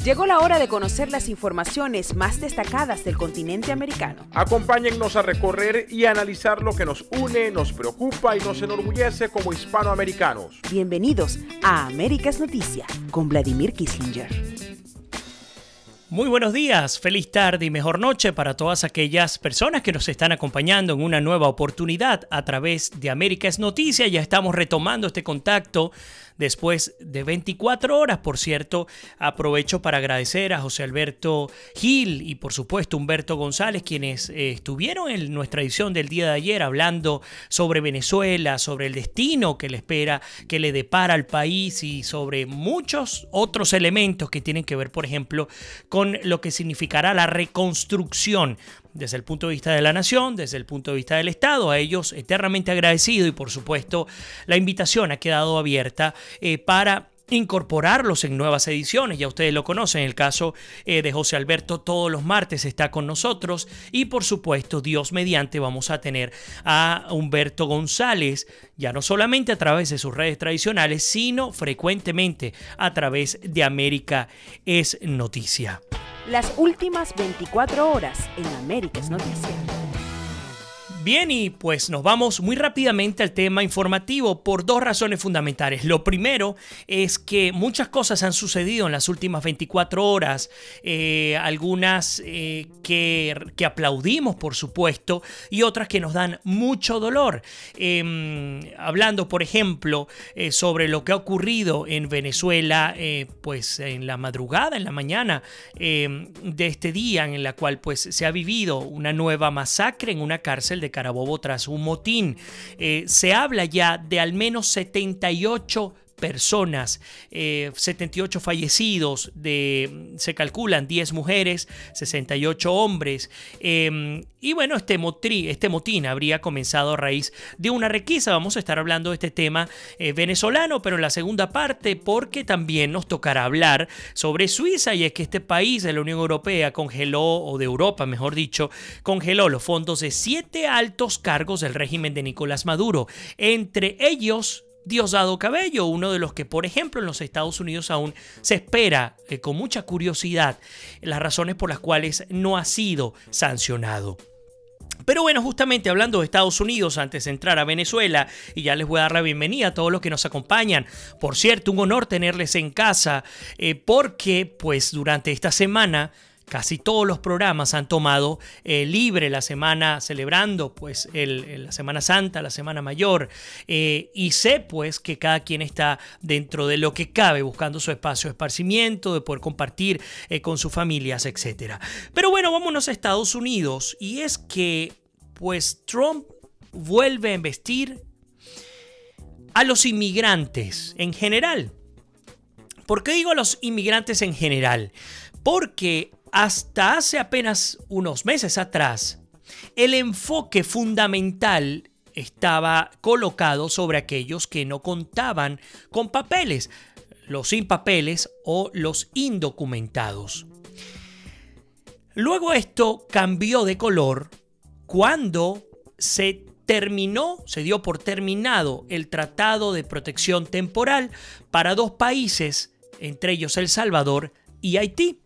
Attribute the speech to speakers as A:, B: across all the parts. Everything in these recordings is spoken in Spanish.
A: Llegó la hora de conocer las informaciones más destacadas del continente americano.
B: Acompáñennos a recorrer y analizar lo que nos une, nos preocupa y nos enorgullece como hispanoamericanos.
A: Bienvenidos a Américas Noticia con Vladimir Kislinger.
C: Muy buenos días, feliz tarde y mejor noche para todas aquellas personas que nos están acompañando en una nueva oportunidad a través de Américas Noticia. Ya estamos retomando este contacto después de 24 horas. Por cierto, aprovecho para agradecer a José Alberto Gil y por supuesto Humberto González, quienes estuvieron en nuestra edición del día de ayer hablando sobre Venezuela, sobre el destino que le espera, que le depara al país y sobre muchos otros elementos que tienen que ver, por ejemplo, con lo que significará la reconstrucción desde el punto de vista de la nación, desde el punto de vista del Estado. A ellos eternamente agradecido y por supuesto la invitación ha quedado abierta para incorporarlos en nuevas ediciones. Ya ustedes lo conocen, el caso de José Alberto todos los martes está con nosotros y por supuesto Dios mediante vamos a tener a Humberto González, ya no solamente a través de sus redes tradicionales, sino frecuentemente a través de América es Noticia.
A: Las últimas 24 horas en Américas Noticia.
C: Bien, y pues nos vamos muy rápidamente al tema informativo por dos razones fundamentales. Lo primero es que muchas cosas han sucedido en las últimas 24 horas, algunas que aplaudimos, por supuesto, y otras que nos dan mucho dolor. Hablando, por ejemplo, sobre lo que ha ocurrido en Venezuela, pues en la madrugada, en la mañana de este día, en la cual pues se ha vivido una nueva masacre en una cárcel de Carabobo tras un motín. Se habla ya de al menos 78 personas, 78 fallecidos, se calculan 10 mujeres, 68 hombres. Y bueno, este motín habría comenzado a raíz de una requisa. Vamos a estar hablando de este tema venezolano, pero en la segunda parte, porque también nos tocará hablar sobre Suiza, y es que este país de la Unión Europea congeló, o de Europa mejor dicho, congeló los fondos de 7 altos cargos del régimen de Nicolás Maduro, entre ellos Diosdado Cabello, uno de los que, por ejemplo, en los Estados Unidos aún se espera con mucha curiosidad las razones por las cuales no ha sido sancionado. Pero bueno, justamente hablando de Estados Unidos, antes de entrar a Venezuela, y ya les voy a dar la bienvenida a todos los que nos acompañan. Por cierto, un honor tenerles en casa, porque pues durante esta semana casi todos los programas han tomado libre la semana, celebrando pues la Semana Santa, la Semana Mayor, y sé pues que cada quien está dentro de lo que cabe buscando su espacio de esparcimiento, de poder compartir con sus familias, etc. Pero bueno, vámonos a Estados Unidos, y es que pues Trump vuelve a embestir a los inmigrantes en general. ¿Por qué digo a los inmigrantes en general? Porque hasta hace apenas unos meses atrás, el enfoque fundamental estaba colocado sobre aquellos que no contaban con papeles, los sin papeles o los indocumentados. Luego esto cambió de color cuando se dio por terminado el Tratado de Protección Temporal para dos países, entre ellos El Salvador y Haití.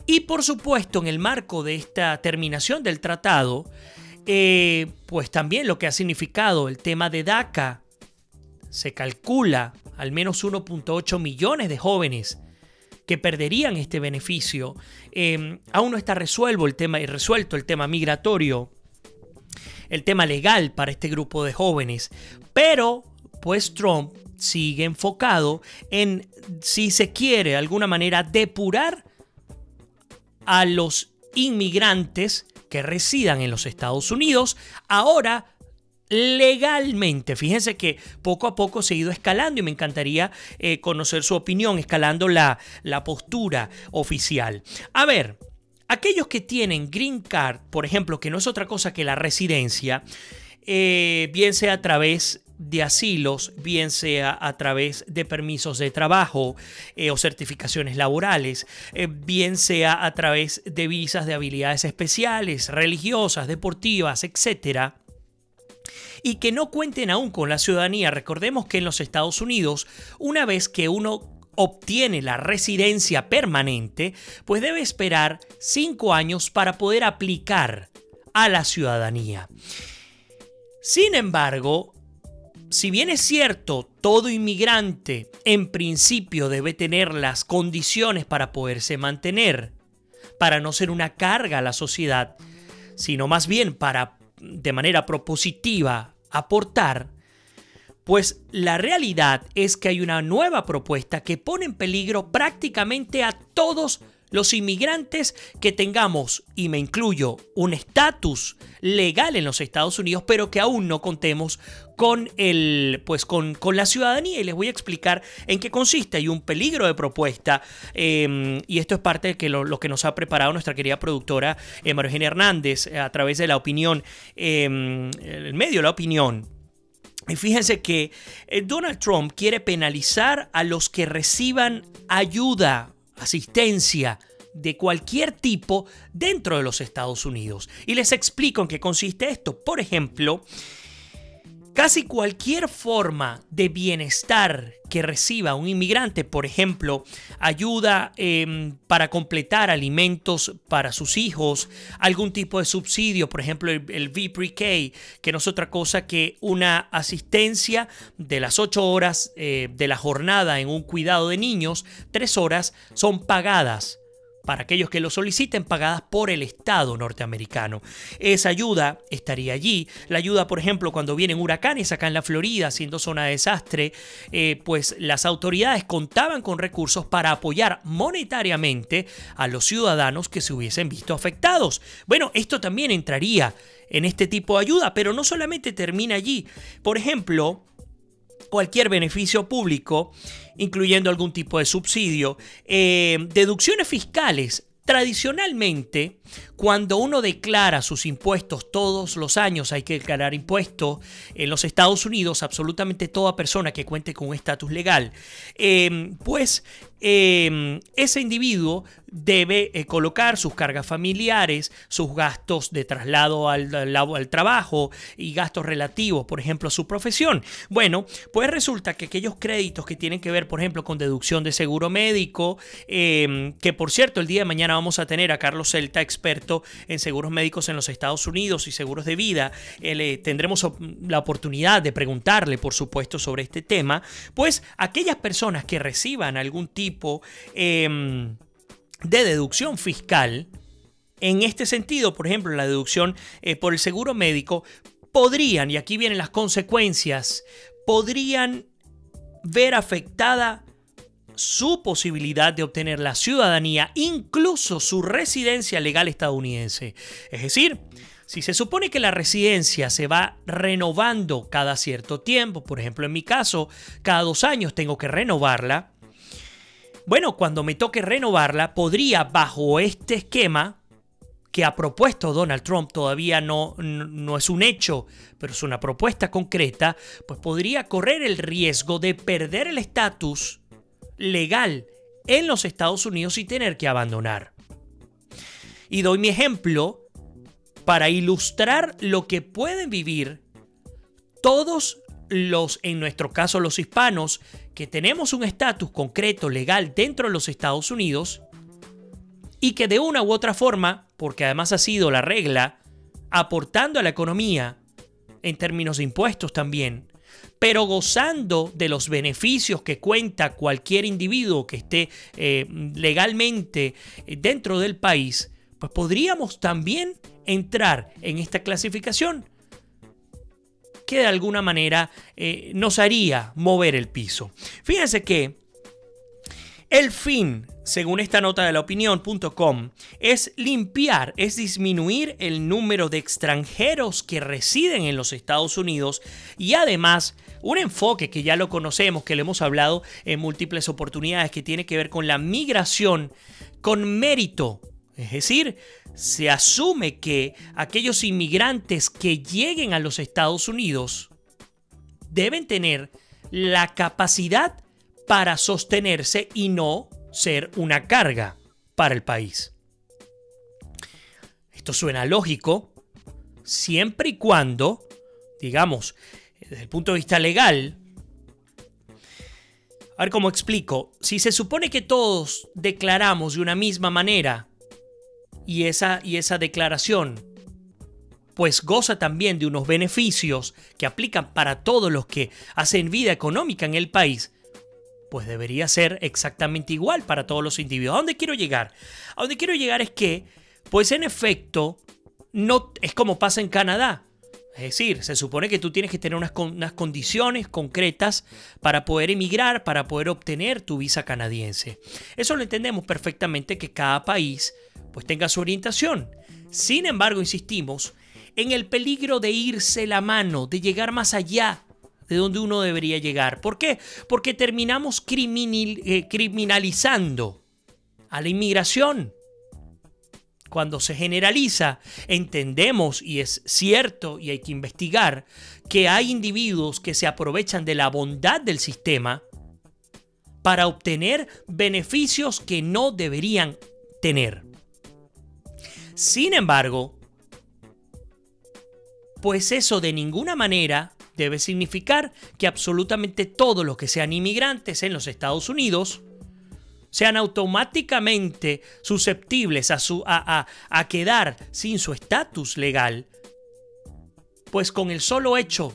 C: Y por supuesto, en el marco de esta terminación del tratado, pues también lo que ha significado el tema de DACA, se calcula al menos 1.8 millones de jóvenes que perderían este beneficio. Aún no está resuelto el tema migratorio, el tema legal para este grupo de jóvenes, pero pues Trump sigue enfocado en, si se quiere de alguna manera, depurar a los inmigrantes que residan en los Estados Unidos, ahora legalmente. Fíjense que poco a poco se ha ido escalando y me encantaría conocer su opinión, escalando la postura oficial. A ver, aquellos que tienen Green Card, por ejemplo, que no es otra cosa que la residencia, bien sea a través de asilos, bien sea a través de permisos de trabajo o certificaciones laborales, bien sea a través de visas de habilidades especiales, religiosas, deportivas, etc., y que no cuenten aún con la ciudadanía. Recordemos que en los Estados Unidos, una vez que uno obtiene la residencia permanente, pues debe esperar 5 años para poder aplicar a la ciudadanía. Sin embargo, si bien es cierto, todo inmigrante en principio debe tener las condiciones para poderse mantener, para no ser una carga a la sociedad, sino más bien para, de manera propositiva, aportar, pues la realidad es que hay una nueva propuesta que pone en peligro prácticamente a todos los inmigrantes que tengamos, y me incluyo, un estatus legal en los Estados Unidos, pero que aún no contemos con la ciudadanía. Y les voy a explicar en qué consiste. Hay un peligro de propuesta, y esto es parte de lo que nos ha preparado nuestra querida productora María Eugenia Hernández a través de La Opinión, el medio La Opinión. Y fíjense que Donald Trump quiere penalizar a los que reciban ayuda, asistencia de cualquier tipo dentro de los Estados Unidos. Y les explico en qué consiste esto. Por ejemplo, casi cualquier forma de bienestar que reciba un inmigrante, por ejemplo, ayuda para completar alimentos para sus hijos, algún tipo de subsidio, por ejemplo el V-Pre-K, que no es otra cosa que una asistencia de las 8 horas de la jornada en un cuidado de niños, 3 horas son pagadas para aquellos que lo soliciten, pagadas por el Estado norteamericano. Esa ayuda estaría allí. La ayuda, por ejemplo, cuando vienen huracanes acá en la Florida, siendo zona de desastre, pues las autoridades contaban con recursos para apoyar monetariamente a los ciudadanos que se hubiesen visto afectados. Bueno, esto también entraría en este tipo de ayuda, pero no solamente termina allí. Por ejemplo, cualquier beneficio público, incluyendo algún tipo de subsidio, deducciones fiscales. Tradicionalmente, cuando uno declara sus impuestos todos los años, hay que declarar impuestos en los Estados Unidos, absolutamente toda persona que cuente con un estatus legal, ese individuo debe colocar sus cargas familiares, sus gastos de traslado al trabajo y gastos relativos, por ejemplo, a su profesión. Bueno, pues resulta que aquellos créditos que tienen que ver, por ejemplo, con deducción de seguro médico, que por cierto, el día de mañana vamos a tener a Carlos Celta, experto en seguros médicos en los Estados Unidos y seguros de vida. Tendremos la oportunidad de preguntarle, por supuesto, sobre este tema. Pues aquellas personas que reciban algún tipo de deducción fiscal, en este sentido, por ejemplo, la deducción por el seguro médico, podrían, y aquí vienen las consecuencias, podrían ver afectada su posibilidad de obtener la ciudadanía, incluso su residencia legal estadounidense. Es decir, si se supone que la residencia se va renovando cada cierto tiempo, por ejemplo, en mi caso, cada 2 años tengo que renovarla. Bueno, cuando me toque renovarla, podría, bajo este esquema que ha propuesto Donald Trump, todavía no es un hecho, pero es una propuesta concreta, pues podría correr el riesgo de perder el estatus legal en los Estados Unidos y tener que abandonar. Y doy mi ejemplo para ilustrar lo que pueden vivir todos los, en nuestro caso los hispanos, que tenemos un estatus concreto legal dentro de los Estados Unidos y que de una u otra forma, porque además ha sido la regla, aportando a la economía en términos de impuestos también, pero gozando de los beneficios que cuenta cualquier individuo que esté legalmente dentro del país, pues podríamos también entrar en esta clasificación que de alguna manera nos haría mover el piso. Fíjense que el fin, según esta nota de laopinión.com, es limpiar, es disminuir el número de extranjeros que residen en los Estados Unidos y además un enfoque que ya lo conocemos, que lo hemos hablado en múltiples oportunidades, que tiene que ver con la migración con mérito. Es decir, se asume que aquellos inmigrantes que lleguen a los Estados Unidos deben tener la capacidad para sostenerse y no ser una carga para el país. Esto suena lógico, siempre y cuando, digamos, desde el punto de vista legal, A ver cómo explico. Si se supone que todos declaramos de una misma manera y esa declaración pues goza también de unos beneficios que aplican para todos los que hacen vida económica en el país, pues debería ser exactamente igual para todos los individuos. ¿A dónde quiero llegar? A donde quiero llegar es que, pues en efecto, no es como pasa en Canadá. Es decir, se supone que tú tienes que tener unas condiciones concretas para poder emigrar, para poder obtener tu visa canadiense. Eso lo entendemos perfectamente, que cada país pues tenga su orientación. Sin embargo, insistimos en el peligro de irse la mano, de llegar más allá de donde uno debería llegar. ¿Por qué? Porque terminamos criminalizando a la inmigración. Cuando se generaliza, entendemos, y es cierto y hay que investigar, que hay individuos que se aprovechan de la bondad del sistema para obtener beneficios que no deberían tener. Sin embargo, pues eso de ninguna manera debe significar que absolutamente todos los que sean inmigrantes en los Estados Unidos sean automáticamente susceptibles a quedar sin su estatus legal, pues con el solo hecho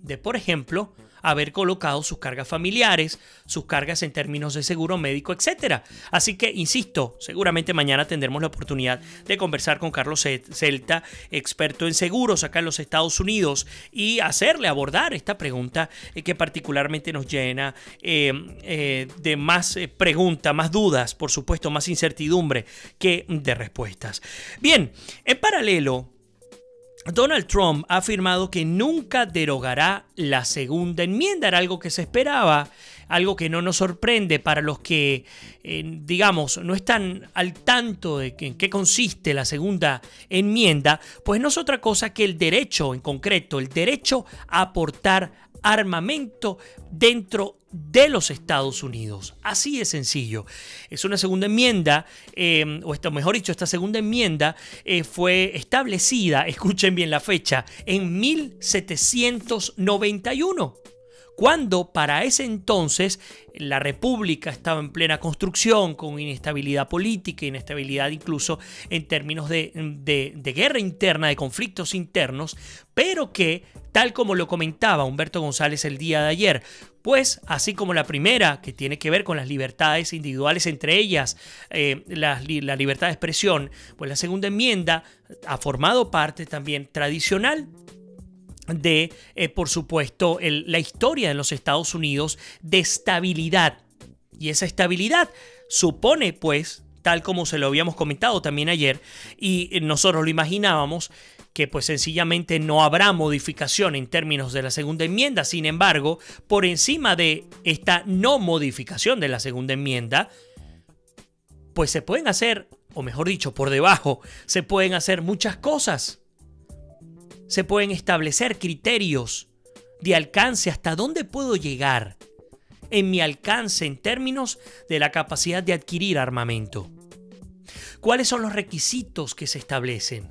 C: de, por ejemplo, haber colocado sus cargas familiares, sus cargas en términos de seguro médico, etc. Así que, insisto, seguramente mañana tendremos la oportunidad de conversar con Carlos Celta, experto en seguros acá en los Estados Unidos, y abordar esta pregunta que particularmente nos llena de más preguntas, más dudas, por supuesto, más incertidumbre que de respuestas. Bien, en paralelo, Donald Trump ha afirmado que nunca derogará la segunda enmienda. Era algo que se esperaba, algo que no nos sorprende para los que, digamos, no están al tanto de en qué consiste la segunda enmienda, pues no es otra cosa que el derecho, en concreto, el derecho a portar armamento dentro de los Estados Unidos. Así de sencillo. Es una segunda enmienda, mejor dicho, esta segunda enmienda fue establecida, escuchen bien la fecha, en 1791. Cuando para ese entonces la República estaba en plena construcción, con inestabilidad política, inestabilidad incluso en términos de guerra interna, de conflictos internos, pero que, tal como lo comentaba Humberto González el día de ayer, pues así como la primera, que tiene que ver con las libertades individuales, entre ellas la libertad de expresión, pues la segunda enmienda ha formado parte también tradicional de, por supuesto, la historia de los Estados Unidos de estabilidad. Y esa estabilidad supone, pues, tal como se lo habíamos comentado también ayer, y nosotros lo imaginábamos, que pues sencillamente no habrá modificación en términos de la segunda enmienda. Sin embargo, por encima de esta no modificación de la segunda enmienda, pues se pueden hacer, o mejor dicho, por debajo, se pueden hacer muchas cosas. Se pueden establecer criterios de alcance, hasta dónde puedo llegar en mi alcance en términos de la capacidad de adquirir armamento. ¿Cuáles son los requisitos que se establecen?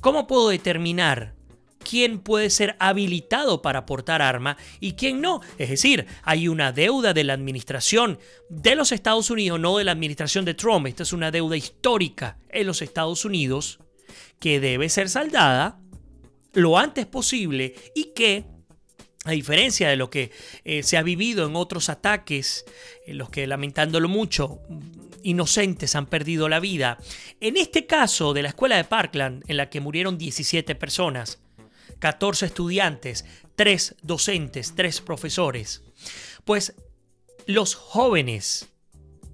C: ¿Cómo puedo determinar quién puede ser habilitado para portar arma y quién no? Es decir, hay una deuda de la administración de los Estados Unidos, no de la administración de Trump. Esta es una deuda histórica en los Estados Unidos que debe ser saldada lo antes posible y que, a diferencia de lo que se ha vivido en otros ataques, en los que, lamentándolo mucho, inocentes han perdido la vida, en este caso de la escuela de Parkland, en la que murieron 17 personas, 14 estudiantes, 3 docentes, 3 profesores, pues los jóvenes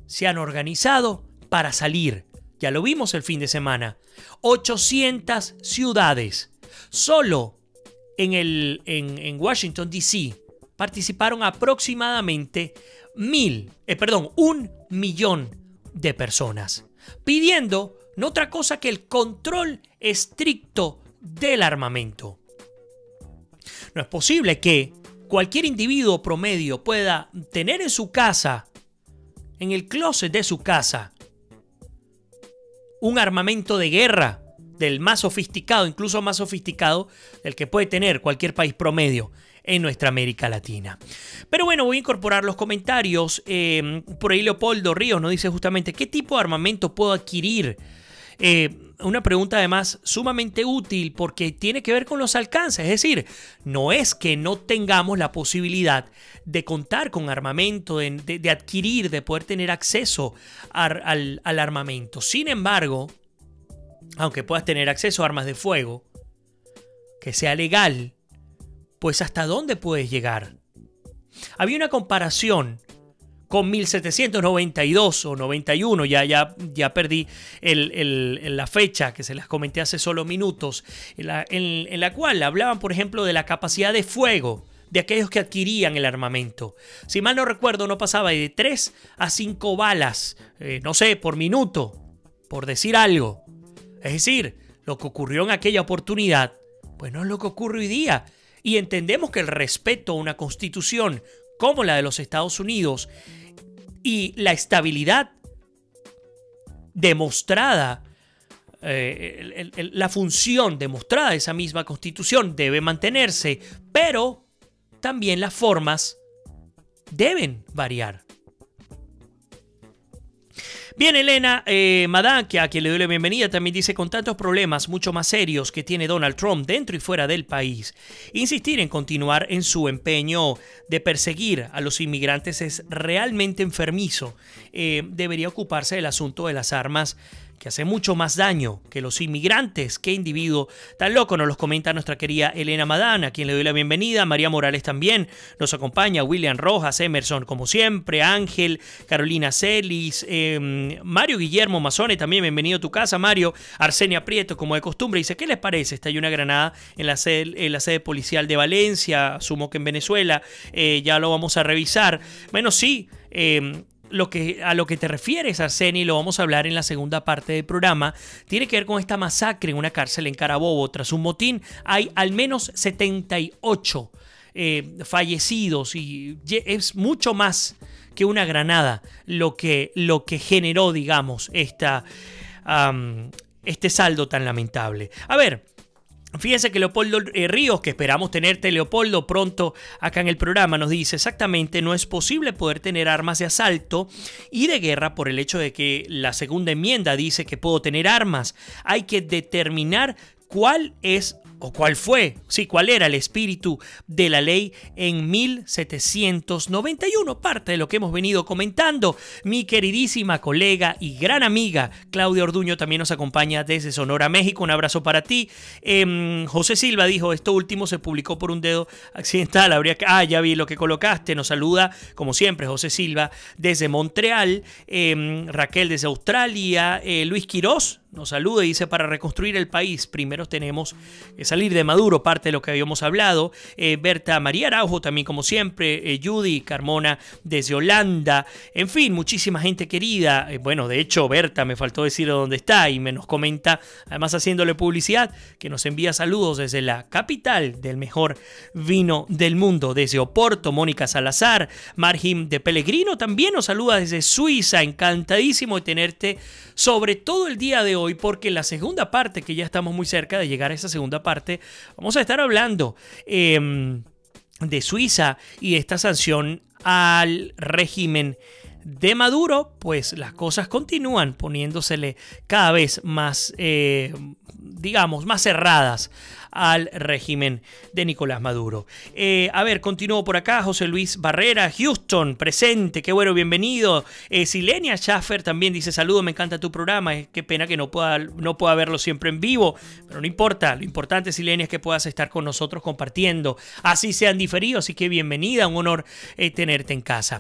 C: se han organizado para salir. Ya lo vimos el fin de semana. 800 ciudades. Solo en Washington, D.C. participaron aproximadamente 1 millón de personas, pidiendo no otra cosa que el control estricto del armamento. No es posible que cualquier individuo promedio pueda tener en su casa, en el closet de su casa, un armamento de guerra del más sofisticado, incluso más sofisticado del que puede tener cualquier país promedio. en nuestra América Latina. Pero bueno, voy a incorporar los comentarios. Por ahí Leopoldo Ríos nos dice justamente, ¿qué tipo de armamento puedo adquirir? Una pregunta además sumamente útil porque tiene que ver con los alcances. Es decir, no es que no tengamos la posibilidad de contar con armamento, de adquirir, de poder tener acceso al armamento. Sin embargo, aunque puedas tener acceso a armas de fuego, que sea legal, pues ¿hasta dónde puedes llegar? Había una comparación con 1792 o 91, ya perdí la fecha, que se las comenté hace solo minutos, en la cual hablaban, por ejemplo, de la capacidad de fuego de aquellos que adquirían el armamento. Si mal no recuerdo, no pasaba de 3 a 5 balas, no sé, por minuto, por decir algo. Es decir, lo que ocurrió en aquella oportunidad, pues no es lo que ocurre hoy día. Y entendemos que el respeto a una constitución como la de los Estados Unidos y la estabilidad demostrada, la función demostrada de esa misma constitución debe mantenerse, pero también las formas deben variar. Bien, Elena Madán, a quien le doy la bienvenida, también dice, con tantos problemas mucho más serios que tiene Donald Trump dentro y fuera del país, insistir en continuar en su empeño de perseguir a los inmigrantes es realmente enfermizo. Debería ocuparse del asunto de las armas, que hace mucho más daño que los inmigrantes. ¿Qué individuo tan loco? Nos los comenta nuestra querida Elena Madán, a quien le doy la bienvenida. María Morales también nos acompaña. William Rojas, Emerson, como siempre. Ángel, Carolina Celis, Mario Guillermo Mazone, también bienvenido a tu casa, Mario. Arsenia Prieto, como de costumbre, dice, ¿qué les parece? Estalló una granada en la sede policial de Valencia, asumo que en Venezuela. Ya lo vamos a revisar. Bueno, sí, a lo que te refieres, Arseni, lo vamos a hablar en la segunda parte del programa, tiene que ver con esta masacre en una cárcel en Carabobo. Tras un motín hay al menos 78 fallecidos y es mucho más que una granada lo que generó, digamos, este saldo tan lamentable. A ver, fíjense que Leopoldo Ríos, que esperamos tenerte, Leopoldo, pronto acá en el programa, nos dice, exactamente, no es posible poder tener armas de asalto y de guerra por el hecho de que la segunda enmienda dice que puedo tener armas. Hay que determinar cuál es o cuál era el espíritu de la ley en 1791, parte de lo que hemos venido comentando. Mi queridísima colega y gran amiga Claudia Orduño también nos acompaña desde Sonora, México. Un abrazo para ti. José Silva dijo, esto último se publicó por un dedo accidental. Ya vi lo que colocaste. Nos saluda, como siempre, José Silva desde Montreal. Raquel desde Australia. Luis Quirós nos saluda y dice, para reconstruir el país primero tenemos que salir de Maduro, parte de lo que habíamos hablado. Berta María Araujo también, como siempre. Judy Carmona desde Holanda. En fin, muchísima gente querida. Bueno, de hecho, Berta me faltó decir dónde está y nos comenta, además haciéndole publicidad, que nos envía saludos desde la capital del mejor vino del mundo, desde Oporto. Mónica Salazar. Marjim de Pellegrino también nos saluda desde Suiza. Encantadísimo de tenerte, sobre todo el día de hoy, porque en la segunda parte, que ya estamos muy cerca de llegar a esa segunda parte, vamos a estar hablando de Suiza y de esta sanción al régimen de Maduro. Pues las cosas continúan poniéndosele cada vez más, digamos, más cerradas al régimen de Nicolás Maduro. A ver, continúo por acá. José Luis Barrera, Houston, presente, qué bueno, bienvenido. Silenia Schaffer también dice, saludo, me encanta tu programa, qué pena que no pueda verlo siempre en vivo, pero no importa, lo importante, Silenia, es que puedas estar con nosotros compartiendo, así sean diferidos, así que bienvenida, un honor tenerte en casa.